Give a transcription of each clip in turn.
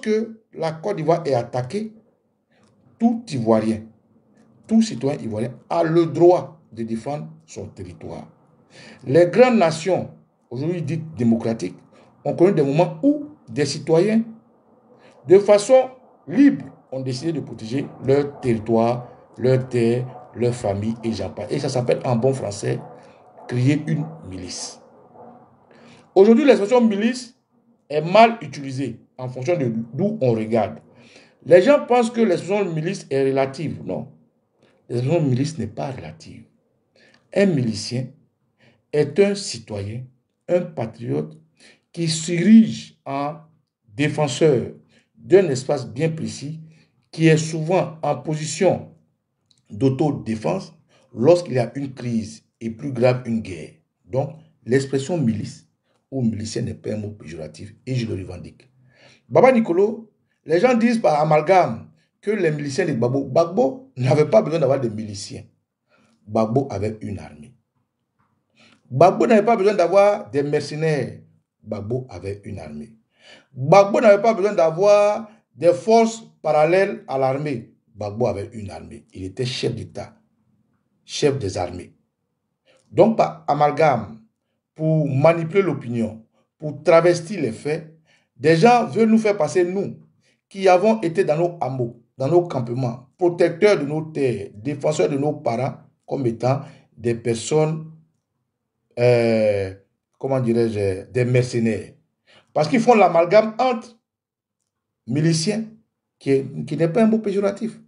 lorsque la Côte d'Ivoire est attaquée, tout Ivoirien, tout citoyen ivoirien a le droit de défendre son territoire. Les grandes nations, aujourd'hui dites démocratiques, ont connu des moments où des citoyens, de façon libre, ont décidé de protéger leur territoire, leur terre, leur famille et j'en passe. Et ça s'appelle en bon français créer une milice. Aujourd'hui, l'expression milice est mal utilisée en fonction de d'où on regarde. Les gens pensent que l'expression milice est relative. Non. L'expression milice n'est pas relative. Un milicien est un citoyen, un patriote qui s'érige en défenseur d'un espace bien précis, qui est souvent en position d'autodéfense lorsqu'il y a une crise et plus grave, une guerre. Donc, l'expression milice ou milicien n'est pas un mot péjoratif et je le revendique. Baba Nicolo, les gens disent par amalgame que les miliciens de Gbagbo, Gbagbo n'avait pas besoin d'avoir des miliciens. Gbagbo avait une armée. Gbagbo n'avait pas besoin d'avoir des mercenaires. Gbagbo avait une armée. Gbagbo n'avait pas besoin d'avoir des forces parallèles à l'armée. Gbagbo avait une armée. Il était chef d'État, chef des armées. Donc, par amalgame, pour manipuler l'opinion, pour travestir les faits, des gens veulent nous faire passer, nous, qui avons été dans nos hameaux, dans nos campements, protecteurs de nos terres, défenseurs de nos parents, comme étant des personnes, comment dirais-je, des mercenaires. Parce qu'ils font l'amalgame entre miliciens, qui n'est pas un mot péjoratif.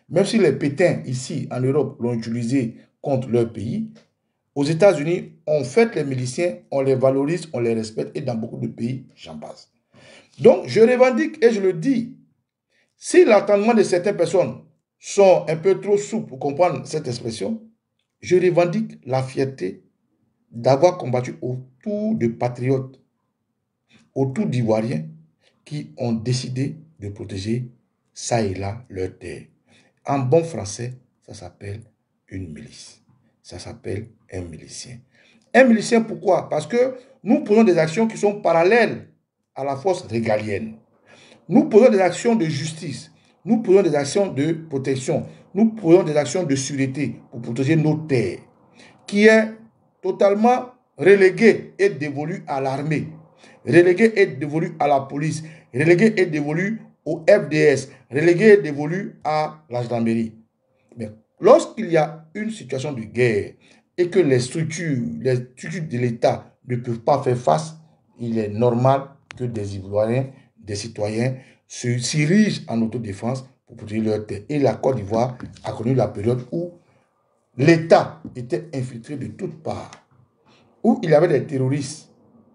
Même si les pétins, ici, en Europe, l'ont utilisé contre leur pays, aux États-Unis, on fête les miliciens, on les valorise, on les respecte, et dans beaucoup de pays, j'en passe. Donc, je revendique et je le dis, si l'entendement de certaines personnes sont un peu trop souples pour comprendre cette expression, je revendique la fierté d'avoir combattu autour de patriotes, autour d'Ivoiriens qui ont décidé de protéger ça et là leur terre. En bon français, ça s'appelle une milice. Ça s'appelle un milicien. Un milicien, pourquoi? Parce que nous posons des actions qui sont parallèles à la force régalienne. Nous posons des actions de justice. Nous posons des actions de protection. Nous posons des actions de sûreté pour protéger nos terres, qui est totalement reléguée et dévolue à l'armée, reléguée et dévolue à la police, reléguée et dévolue au FDS, reléguée et dévolue à la gendarmerie. Mais lorsqu'il y a une situation de guerre et que les structures de l'État ne peuvent pas faire face, il est normal que des Ivoiriens, des citoyens s'érigent en autodéfense pour protéger leur terre. Et la Côte d'Ivoire a connu la période où l'État était infiltré de toutes parts, où il y avait des terroristes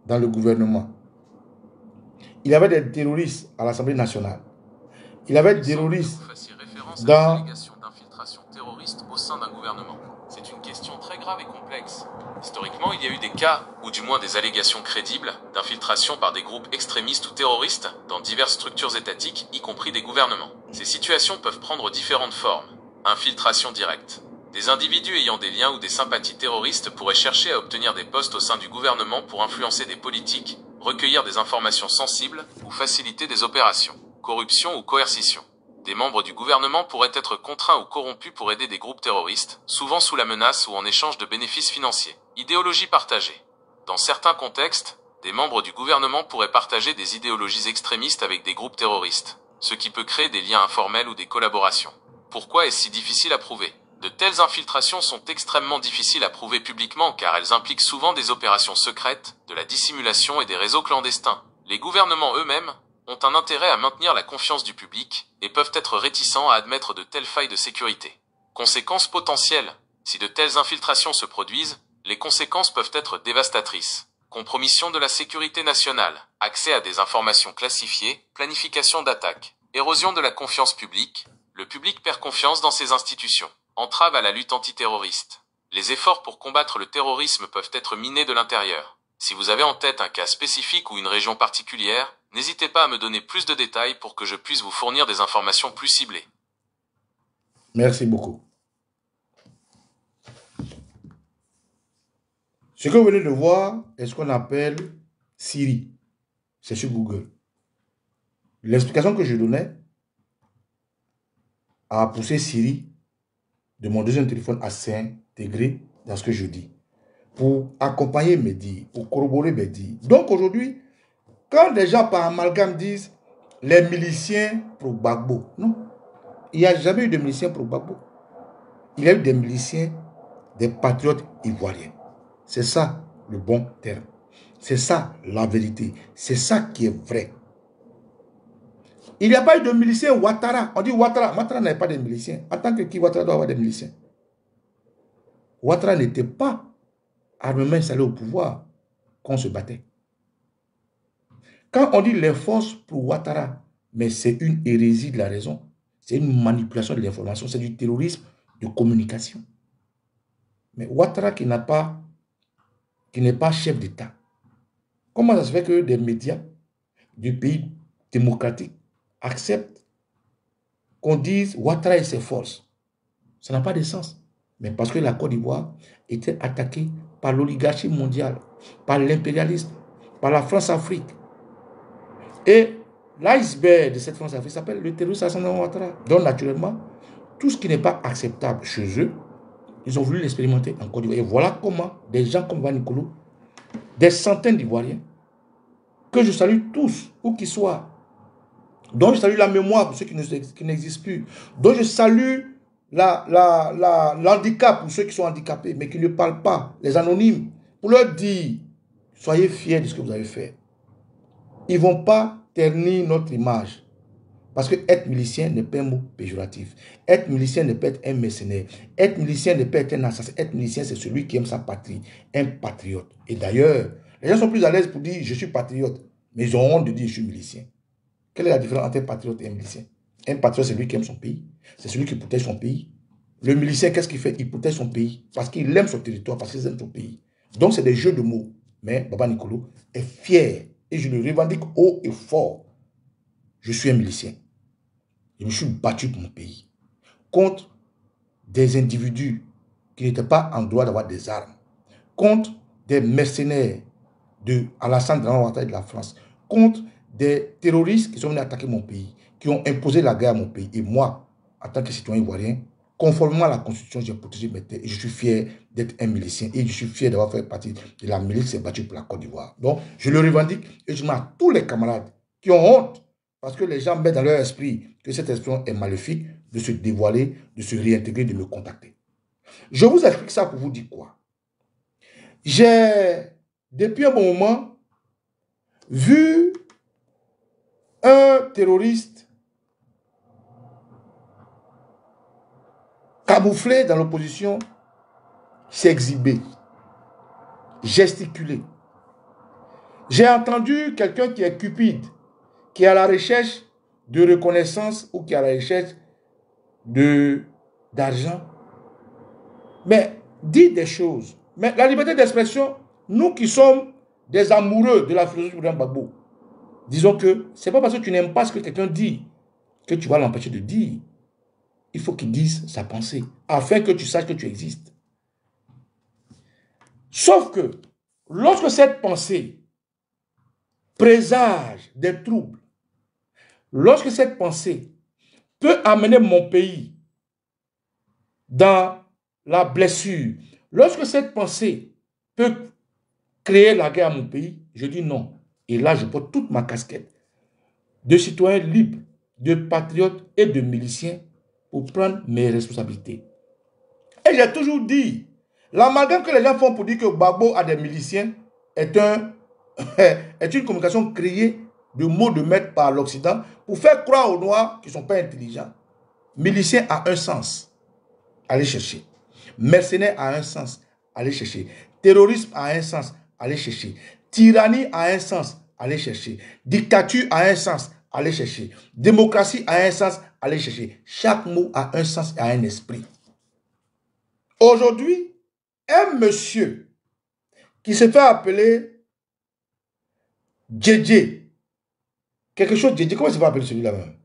dans le gouvernement, il y avait des terroristes à l'Assemblée nationale, il y avait des terroristes dans d'infiltration terroriste au sein d'un gouvernement. C'est une question très grave et complexe. Historiquement, il y a eu des cas, ou du moins des allégations crédibles, d'infiltration par des groupes extrémistes ou terroristes dans diverses structures étatiques, y compris des gouvernements. Ces situations peuvent prendre différentes formes. Infiltration directe. Des individus ayant des liens ou des sympathies terroristes pourraient chercher à obtenir des postes au sein du gouvernement pour influencer des politiques, recueillir des informations sensibles ou faciliter des opérations. Corruption ou coercition. Des membres du gouvernement pourraient être contraints ou corrompus pour aider des groupes terroristes, souvent sous la menace ou en échange de bénéfices financiers. Idéologie partagée. Dans certains contextes, des membres du gouvernement pourraient partager des idéologies extrémistes avec des groupes terroristes, ce qui peut créer des liens informels ou des collaborations. Pourquoi est-ce si difficile à prouver? De telles infiltrations sont extrêmement difficiles à prouver publiquement car elles impliquent souvent des opérations secrètes, de la dissimulation et des réseaux clandestins. Les gouvernements eux-mêmes ont un intérêt à maintenir la confiance du public et peuvent être réticents à admettre de telles failles de sécurité. Conséquences potentielles. Si de telles infiltrations se produisent, les conséquences peuvent être dévastatrices. Compromission de la sécurité nationale, accès à des informations classifiées, planification d'attaques, érosion de la confiance publique. Le public perd confiance dans ses institutions. Entrave à la lutte antiterroriste. Les efforts pour combattre le terrorisme peuvent être minés de l'intérieur. Si vous avez en tête un cas spécifique ou une région particulière, n'hésitez pas à me donner plus de détails pour que je puisse vous fournir des informations plus ciblées. Merci beaucoup. Ce que vous venez de voir est ce qu'on appelle Siri. C'est sur Google. L'explication que je donnais a poussé Siri de mon deuxième téléphone à s'intégrer dans ce que je dis, pour accompagner mes dires, pour corroborer mes dires. Donc aujourd'hui, quand des gens par amalgame disent les miliciens pro-Gbagbo, non, il n'y a jamais eu de miliciens pro-Gbagbo. Il y a eu des miliciens, des patriotes ivoiriens. C'est ça le bon terme. C'est ça la vérité. C'est ça qui est vrai. Il n'y a pas eu de miliciens Ouattara. On dit Ouattara. Ouattara n'avait pas de miliciens. En tant que qui Ouattara doit avoir des miliciens? Ouattara n'était pas armement installé au pouvoir quand on se battait. Quand on dit les forces pour Ouattara, mais c'est une hérésie de la raison. C'est une manipulation de l'information. C'est du terrorisme de communication. Mais Ouattara qui n'est pas chef d'État. Comment ça se fait que des médias du pays démocratique acceptent qu'on dise Ouattara et ses forces? Ça n'a pas de sens. Mais parce que la Côte d'Ivoire était attaquée par l'oligarchie mondiale, par l'impérialisme, par la France-Afrique. Et l'iceberg de cette France-Afrique s'appelle le terrorisme Alassane Ouattara. Donc naturellement, tout ce qui n'est pas acceptable chez eux, ils ont voulu l'expérimenter en Côte d'Ivoire. Et voilà comment des gens comme Van Nicolo, des centaines d'Ivoiriens, que je salue tous, où qu'ils soient, dont je salue la mémoire pour ceux qui n'existent plus, dont je salue l'handicap pour ceux qui sont handicapés, mais qui ne parlent pas, les anonymes, pour leur dire, soyez fiers de ce que vous avez fait. Ils ne vont pas ternir notre image. Parce que être milicien n'est pas un mot péjoratif. Être milicien ne peut être un mercenaire. Être milicien ne peut être un assassin. Être milicien, c'est celui qui aime sa patrie, un patriote. Et d'ailleurs, les gens sont plus à l'aise pour dire je suis patriote, mais ils ont honte de dire je suis milicien. Quelle est la différence entre un patriote et un milicien? Un patriote, c'est celui qui aime son pays. C'est celui qui protège son pays. Le milicien, qu'est-ce qu'il fait? Il protège son pays parce qu'il aime son territoire, parce qu'il aime son pays. Donc, c'est des jeux de mots. Mais Baba Nicolo est fier et je le revendique haut et fort. Je suis un milicien. Je me suis battu pour mon pays contre des individus qui n'étaient pas en droit d'avoir des armes, contre des mercenaires de Alassane Ouattara et de la France, contre des terroristes qui sont venus attaquer mon pays, qui ont imposé la guerre à mon pays. Et moi, en tant que citoyen ivoirien, conformément à la Constitution, j'ai protégé mes terres et je suis fier d'être un milicien et je suis fier d'avoir fait partie de la milice qui s'est battue pour la Côte d'Ivoire. Donc, je le revendique et je demande à tous les camarades qui ont honte parce que les gens mettent dans leur esprit que cette expression est maléfique, de se dévoiler, de se réintégrer, de me contacter. Je vous explique ça pour vous dire quoi? J'ai, depuis un bon moment, vu un terroriste camouflé dans l'opposition s'exhiber, gesticuler. J'ai entendu quelqu'un qui est cupide, qui est à la recherche de reconnaissance ou qui est à la recherche d'argent. Mais dit des choses. Mais la liberté d'expression, nous qui sommes des amoureux de la philosophie de Gbagbo, disons que ce n'est pas parce que tu n'aimes pas ce que quelqu'un dit que tu vas l'empêcher de dire. Il faut qu'il dise sa pensée, afin que tu saches que tu existes. Sauf que, lorsque cette pensée présage des troubles, lorsque cette pensée peut amener mon pays dans la blessure, lorsque cette pensée peut créer la guerre à mon pays, je dis non. Et là, je porte toute ma casquette de citoyen libre, de patriote et de milicien pour prendre mes responsabilités. Et j'ai toujours dit, l'amalgame que les gens font pour dire que Gbagbo a des miliciens est une communication créée de mots de maître par l'Occident pour faire croire aux Noirs qu'ils ne sont pas intelligents. Milicien a un sens, allez chercher. Mercenaire a un sens, allez chercher. Terrorisme a un sens, allez chercher. Tyrannie a un sens, allez chercher. Dictature a un sens, allez chercher. Démocratie a un sens, allez chercher. Chaque mot a un sens et a un esprit. Aujourd'hui, un monsieur qui se fait appeler Djedje, quelque chose Djedje, comment il se fait appeler celui-là même?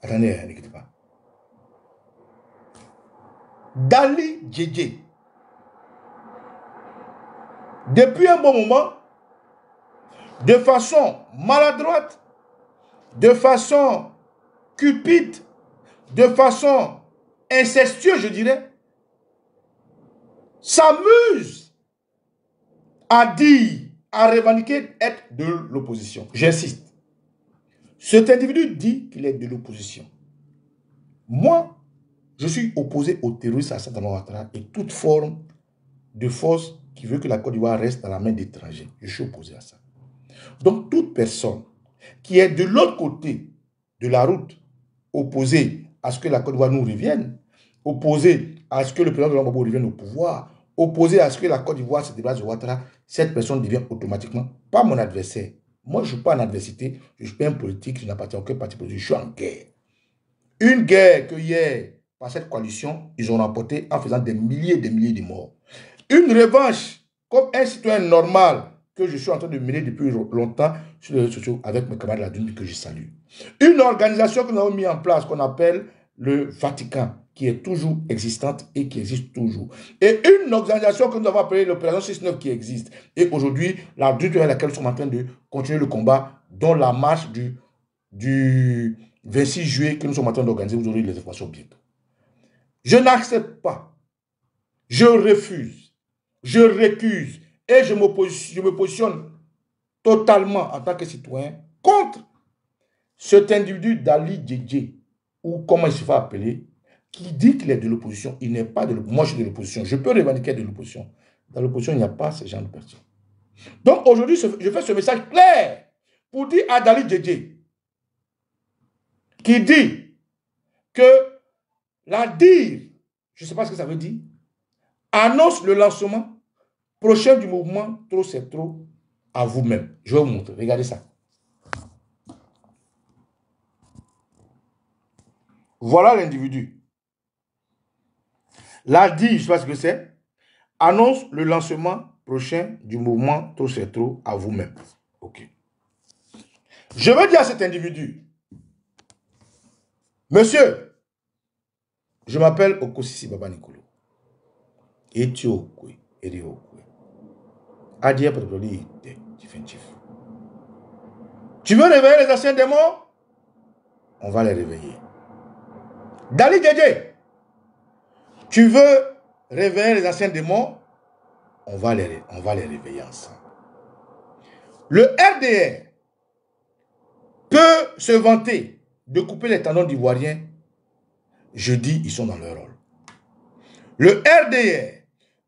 Attendez, n'écoutez pas. Dali Djedje. Depuis un bon moment, de façon maladroite, de façon cupide, de façon incestueuse, je dirais, s'amuse à dire, à revendiquer être de l'opposition. J'insiste. Cet individu dit qu'il est de l'opposition. Moi, je suis opposé au terrorisme Alassane Ouattara et toute forme de force qui veut que la Côte d'Ivoire reste dans la main d'étrangers. Je suis opposé à ça. Donc, toute personne qui est de l'autre côté de la route, opposée à ce que la Côte d'Ivoire nous revienne, opposée à ce que le président de Gbagbo revienne au pouvoir, opposée à ce que la Côte d'Ivoire se débarrasse de Ouattara, cette personne devient automatiquement pas mon adversaire. Moi, je ne suis pas en adversité, je ne suis pas un politique, je n'appartiens à aucun parti politique, je suis en guerre. Une guerre que hier, par cette coalition, ils ont remportée en faisant des milliers de morts. Une revanche, comme un citoyen normal, que je suis en train de mener depuis longtemps sur les réseaux sociaux avec mes camarades de la Dune que je salue. Une organisation que nous avons mis en place, qu'on appelle le Vatican, qui est toujours existante et qui existe toujours. Et une organisation que nous avons appelée l'opération 6-9 qui existe. Et aujourd'hui, la Dune avec laquelle nous sommes en train de continuer le combat, dont la marche du 26 juillet que nous sommes en train d'organiser, vous aurez les informations bientôt. Je n'accepte pas, je refuse, je récuse et je me positionne totalement en tant que citoyen contre cet individu d'Ali Djedje, ou comment il se fait appeler, qui dit qu'il est de l'opposition. Il n'est pas de l'opposition. Moi, je suis de l'opposition. Je peux revendiquer de l'opposition. Dans l'opposition, il n'y a pas ce genre de personnes. Donc aujourd'hui, je fais ce message clair pour dire à Dali Djedje, qui dit que la DIR, je ne sais pas ce que ça veut dire, annonce le lancement prochain du mouvement Trop c'est trop à vous-même. Je vais vous montrer. Regardez ça. Voilà l'individu. La DIR, je ne sais pas ce que c'est, annonce le lancement prochain du mouvement Trop c'est trop à vous-même. Ok. Je veux dire à cet individu, monsieur, je m'appelle Okosisi Baba Nicolo. Etiokwe, Eriokwe. Adia Patopoli, définitif. Tu veux réveiller les anciens démons? On va les réveiller. Dali Djedje, tu veux réveiller les anciens démons? On va les réveiller ensemble. Le RDR peut se vanter de couper les tendons d'Ivoiriens. Je dis, ils sont dans leur rôle. Le RDR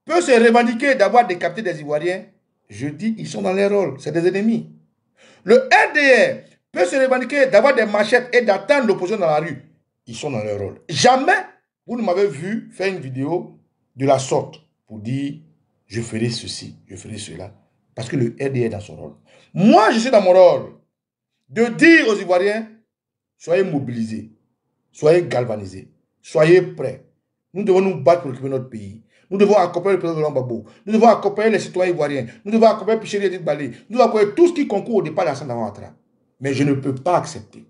peut se revendiquer d'avoir décapité des Ivoiriens. Je dis, ils sont dans leur rôle. C'est des ennemis. Le RDR peut se revendiquer d'avoir des machettes et d'attendre l'opposition dans la rue. Ils sont dans leur rôle. Jamais vous ne m'avez vu faire une vidéo de la sorte pour dire je ferai ceci, je ferai cela. Parce que le RDR est dans son rôle. Moi, je suis dans mon rôle de dire aux Ivoiriens, soyez mobilisés, soyez galvanisés, soyez prêts. Nous devons nous battre pour occuper notre pays. Nous devons accompagner le président de Gbagbo. Nous devons accompagner les citoyens ivoiriens. Nous devons accompagner Picheri Edith Balé. Nous devons accompagner tout ce qui concourt au départ d'Alassane Ouattara. Mais je ne peux pas accepter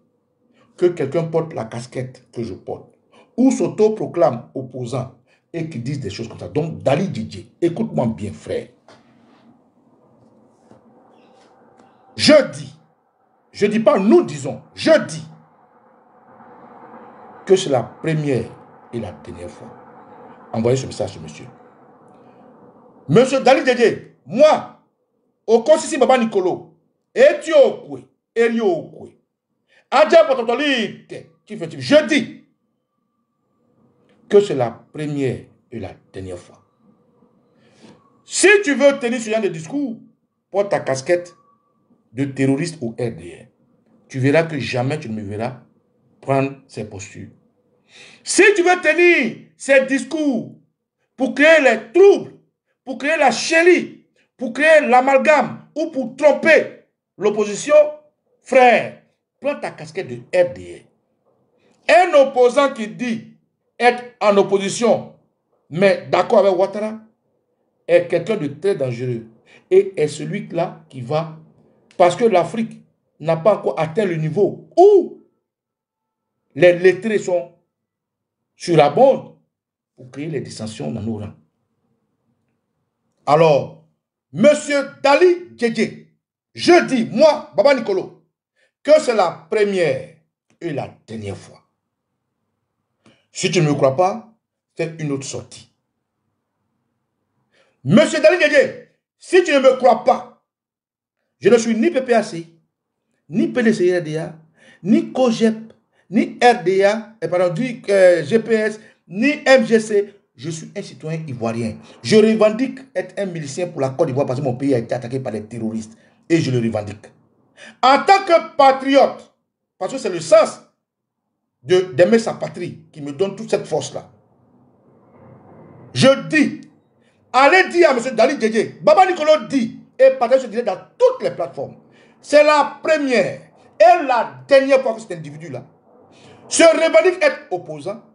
que quelqu'un porte la casquette que je porte ou s'auto-proclame opposant et qui dise des choses comme ça. Donc, Dali Djedje, écoute-moi bien, frère. Je dis pas nous disons, je dis que c'est la première et la dernière fois. Envoyez ce message à ce monsieur. Monsieur Dali Djedje, moi, Okosisi Baba Nicolo, Etiokwe, Eriokwe, Adja Pototolite, je dis que c'est la première et la dernière fois. Si tu veux tenir ce genre de discours, porte ta casquette de terroriste au RDR. Tu verras que jamais tu ne me verras prendre ces postures. Si tu veux tenir ces discours pour créer les troubles, pour créer la chélie, pour créer l'amalgame ou pour tromper l'opposition, frère, prends ta casquette de RDR. Un opposant qui dit être en opposition, mais d'accord avec Ouattara, est quelqu'un de très dangereux et est celui-là qui va, parce que l'Afrique n'a pas encore atteint le niveau où les lettrés sont sur la bande pour créer les dissensions dans nos rangs. Alors, monsieur Dali Djedje, je dis, moi, Baba Nicolo, que c'est la première et la dernière fois. Si tu ne me crois pas, fais une autre sortie. Monsieur Dali Dédé, si tu ne me crois pas, je ne suis ni PPAC, ni PDCRDA, ni COGEP, ni RDA, ni GPS, ni MGC. Je suis un citoyen ivoirien. Je revendique être un milicien pour la Côte d'Ivoire parce que mon pays a été attaqué par des terroristes. Et je le revendique. En tant que patriote, parce que c'est le sens d'aimer sa patrie qui me donne toute cette force-là. Je dis, allez dire à M. Dali Dédé, Baba Nicolo dit, et partagez ce direct dans toutes les plateformes. C'est la première et la dernière fois que cet individu-là se revendique être opposant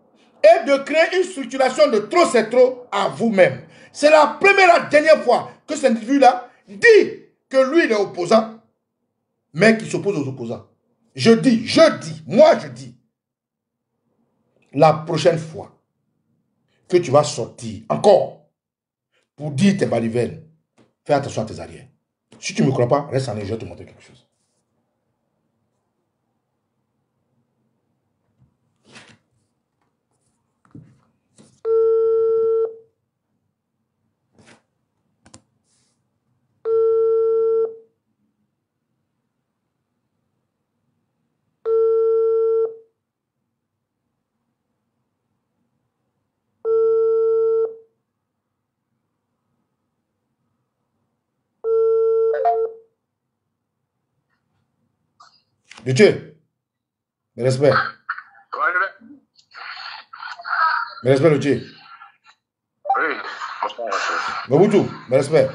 et de créer une structuration de trop c'est trop à vous-même. C'est la première et la dernière fois que cet individu-là dit que lui il est opposant, mais qu'il s'oppose aux opposants. Je dis, moi je dis, la prochaine fois que tu vas sortir encore pour dire tes balivernes, fais attention à tes arrières. Si tu ne me crois pas, reste en ligne, je vais te montrer quelque chose. De Dieu, mes respects. Mes respects, de Dieu. Oui, Mobutu, mes respects.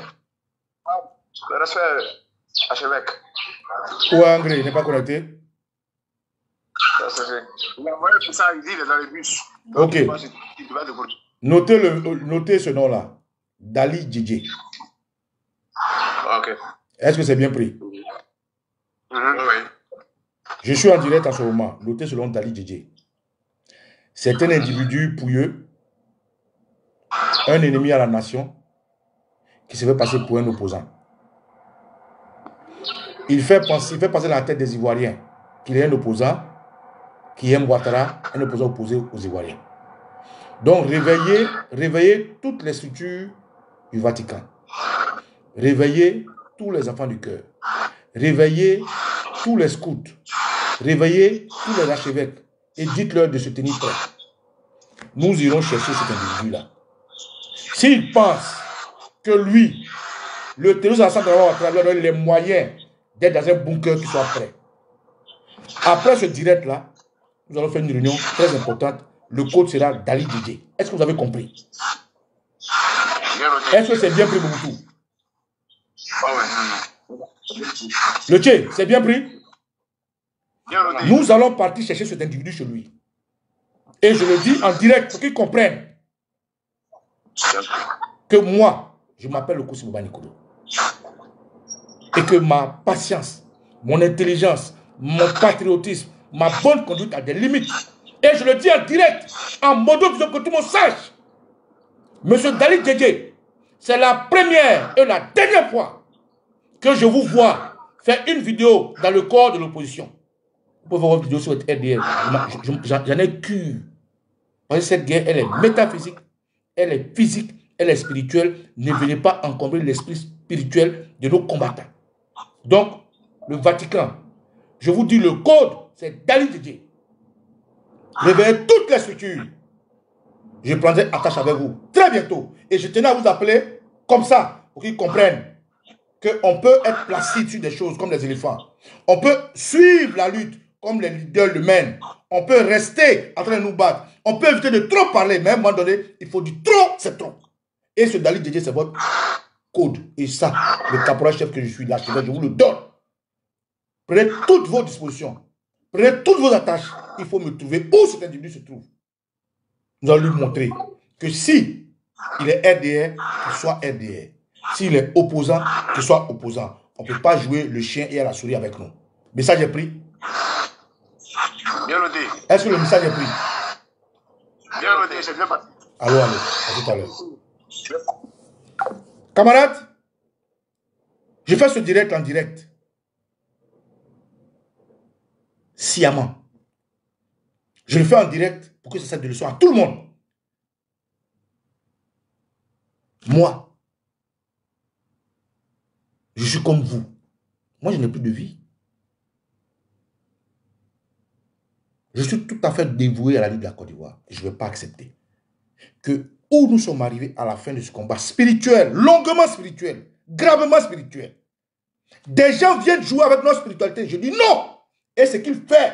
le respect, archevêque. Où est André? Il n'est pas connecté? Il a envoyé tout ça, il dit, il est dans les bus. Ok. Notez ce nom-là. Dali Dédé. Ok. Est-ce que c'est bien pris? Oui. Je suis en direct en ce moment. Notez ce nom, Dali Dédé. C'est un individu pouilleux, un ennemi à la nation, qui se fait passer pour un opposant. Il fait passer dans la tête des Ivoiriens qu'il est un opposant, qui aime Ouattara, un opposant opposé aux Ivoiriens. Donc, réveillez toutes les structures du Vatican. Réveillez tous les enfants du cœur. Réveillez tous les scouts. Réveillez tous les archevêques. Et dites-leur de se tenir prêts. Nous irons chercher cet individu-là. S'il pense que lui, le terroriste à Ouattara, à travers les moyens d'être dans un bunker qui soit prêt. Après ce direct-là, nous allons faire une réunion très importante. Le code sera Dali Dédé. Est-ce que vous avez compris? Est-ce que c'est bien pris, Mobutu? Le Tché, c'est bien pris? Nous allons partir chercher cet individu chez lui. Et je le dis en direct pour qu'ils comprennent que moi, je m'appelle le Kosi Baba Nicolo. Et que ma patience, mon intelligence, mon patriotisme, ma bonne conduite a des limites. Et je le dis en direct, en modo pour que tout le monde sache. Monsieur Dali Dédé, c'est la première et la dernière fois que je vous vois faire une vidéo dans le corps de l'opposition. Vous pouvez voir une vidéo sur votre RDR. J'en ai cure. Parce que cette guerre, elle est métaphysique, elle est physique, elle est spirituelle. Ne venez pas encombrer l'esprit spirituel de nos combattants. Donc, le Vatican, je vous dis le code, c'est Dali Dédé. Réveillez toutes les structures. Je prendrai attache avec vous très bientôt. Et je tenais à vous appeler comme ça, pour qu'ils comprennent qu'on peut être placide sur des choses comme les éléphants. On peut suivre la lutte comme les leaders le mènent. On peut rester en train de nous battre. On peut éviter de trop parler, mais à un moment donné, il faut dire trop, c'est trop. Et ce Dali Dédé, c'est votre code. Et ça, le caporal chef que je suis là, je vous le donne. Prenez toutes vos dispositions. Prenez toutes vos attaches. Il faut me trouver où cet individu se trouve. Nous allons lui montrer que si il est RDR, qu'il soit RDR. S'il est opposant, qu'il soit opposant. On ne peut pas jouer le chien et la souris avec nous. Message est pris. Bien noté. Est-ce que le message est pris? Bien noté, c'est bien parti. Allô, allô. À tout à l'heure. Camarades, je fais ce direct en direct. sciemment. Je le fais en direct pour que ça serve de leçon à tout le monde. Moi, je suis comme vous. Moi, je n'ai plus de vie. Je suis tout à fait dévoué à la vie de la Côte d'Ivoire. Je ne vais pas accepter que où nous sommes arrivés à la fin de ce combat spirituel, longuement spirituel, gravement spirituel, des gens viennent jouer avec notre spiritualité. Je dis non. Et ce qu'il fait,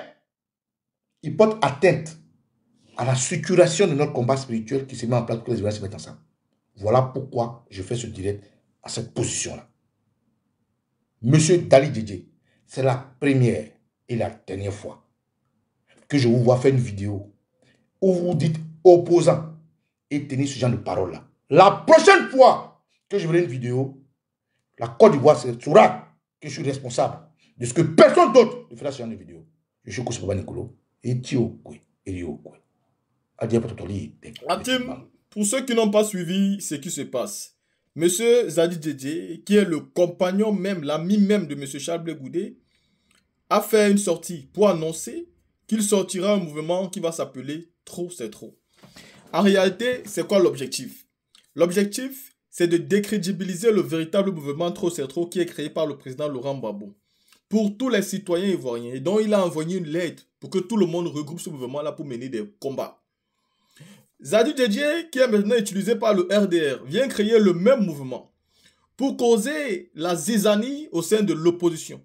il porte atteinte à la structuration de notre combat spirituel qui se met en place pour que les Ivoiriens se mettent ensemble. Voilà pourquoi je fais ce direct à cette position-là. Monsieur Dali Djedje, c'est la première et la dernière fois que je vous vois faire une vidéo où vous dites opposant et tenez ce genre de parole-là. La prochaine fois que je verrai une vidéo, la Côte d'Ivoire saura que je suis responsable de ce que personne d'autre ne fera ce genre de vidéo. Je suis Koussi Baba Nicolo et Tio Kwe et Rio Kwe. Hatim, pour ceux qui n'ont pas suivi ce qui se passe, Monsieur Zadi Djedje, qui est le compagnon même, l'ami même de Monsieur Charles Blé Goudé, a fait une sortie pour annoncer qu'il sortira un mouvement qui va s'appeler Trop c'est trop. En réalité, c'est quoi l'objectif? L'objectif, c'est de décrédibiliser le véritable mouvement Trop c'est trop qui est créé par le président Laurent Gbagbo pour tous les citoyens ivoiriens et dont il a envoyé une lettre pour que tout le monde regroupe ce mouvement-là pour mener des combats. Zadi Djedje, qui est maintenant utilisé par le RDR, vient créer le même mouvement pour causer la zizanie au sein de l'opposition.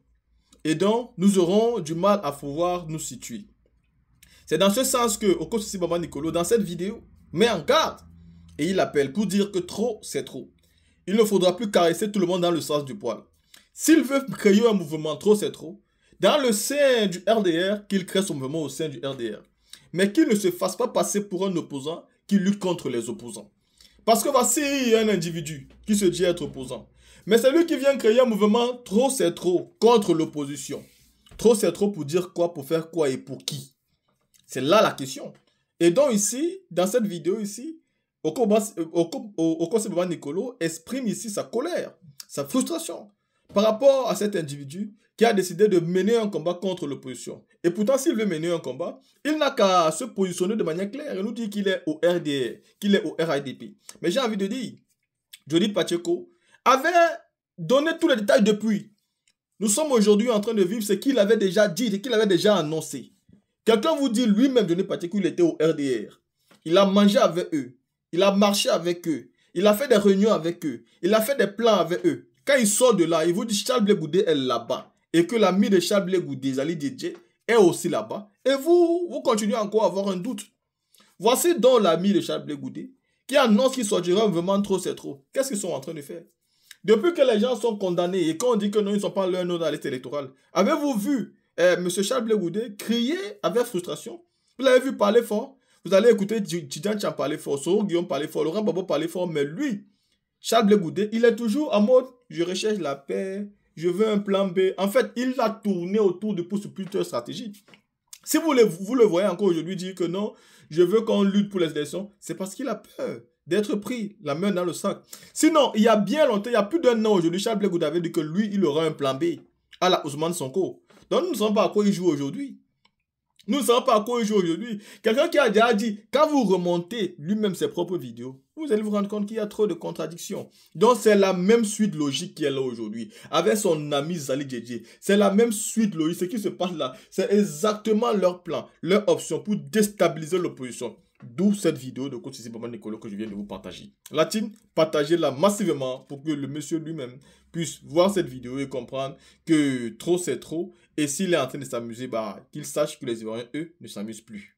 Et donc, nous aurons du mal à pouvoir nous situer. C'est dans ce sens que Koussi Baba Nicolo, dans cette vidéo, met en garde et il appelle pour dire que trop, c'est trop. Il ne faudra plus caresser tout le monde dans le sens du poil. S'il veut créer un mouvement trop, c'est trop, dans le sein du RDR, qu'il crée son mouvement au sein du RDR. Mais qu'il ne se fasse pas passer pour un opposant qui lutte contre les opposants. Parce que voici un individu qui se dit être opposant. Mais c'est lui qui vient créer un mouvement trop c'est trop contre l'opposition. Trop c'est trop pour dire quoi, pour faire quoi et pour qui. C'est là la question. Et donc ici, dans cette vidéo ici, Koussi Baba Nicolo exprime ici sa colère, sa frustration par rapport à cet individu qui a décidé de mener un combat contre l'opposition. Et pourtant, s'il veut mener un combat, il n'a qu'à se positionner de manière claire. Il nous dit qu'il est au RDR, qu'il est au RIDP. Mais j'ai envie de dire, Johnny Pacheco avait donné tous les détails depuis. Nous sommes aujourd'hui en train de vivre ce qu'il avait déjà dit, ce qu'il avait déjà annoncé. Quelqu'un vous dit lui-même, Johnny Pacheco, il était au RDR. Il a mangé avec eux. Il a marché avec eux. Il a fait des réunions avec eux. Il a fait des plans avec eux. Quand il sort de là, il vous dit Charles Blé Goudé est là-bas. Et que l'ami de Charles Blé Goudé, Zali Djedje, est aussi là-bas. Et vous continuez encore à avoir un doute. Voici donc l'ami de Charles Blé Goudé qui annonce qu'il sortira vraiment trop, c'est trop. Qu'est-ce qu'ils sont en train de faire? Depuis que les gens sont condamnés et qu'on dit que non, ils ne sont pas l'un dans la liste électorale, avez-vous vu M. Charles Blé Goudé crier avec frustration? Vous l'avez vu parler fort? Vous allez écouter Tidjan Tcham parler fort, Soro Guillaume parler fort, Laurent Gbagbo parler fort, mais lui, Charles Blé Goudé, il est toujours en mode je recherche la paix, je veux un plan B. En fait, il a tourné autour de plusieurs stratégies. Si vous le voyez encore aujourd'hui dire que non, je veux qu'on lutte pour les élections, c'est parce qu'il a peur d'être pris la main dans le sac. Sinon, il y a bien longtemps, il y a plus d'un an aujourd'hui, Charles Blé Goudé avait dit que lui, il aura un plan B à la Ousmane Sonko. Donc, nous ne savons pas à quoi il joue aujourd'hui. Nous ne savons pas à quoi il joue aujourd'hui. Quelqu'un qui a déjà dit, quand vous remontez lui-même ses propres vidéos, vous allez vous rendre compte qu'il y a trop de contradictions. Donc, c'est la même suite logique qui est là aujourd'hui. Avec son ami Zali Djedje. C'est la même suite logique. Ce qui se passe là, c'est exactement leur plan, leur option pour déstabiliser l'opposition. D'où cette vidéo de Koussi Baba Nicolo que je viens de vous partager. La team, partagez-la massivement pour que le monsieur lui-même puisse voir cette vidéo et comprendre que trop c'est trop. Et s'il est en train de s'amuser, bah, qu'il sache que les Ivoiriens, eux, ne s'amusent plus.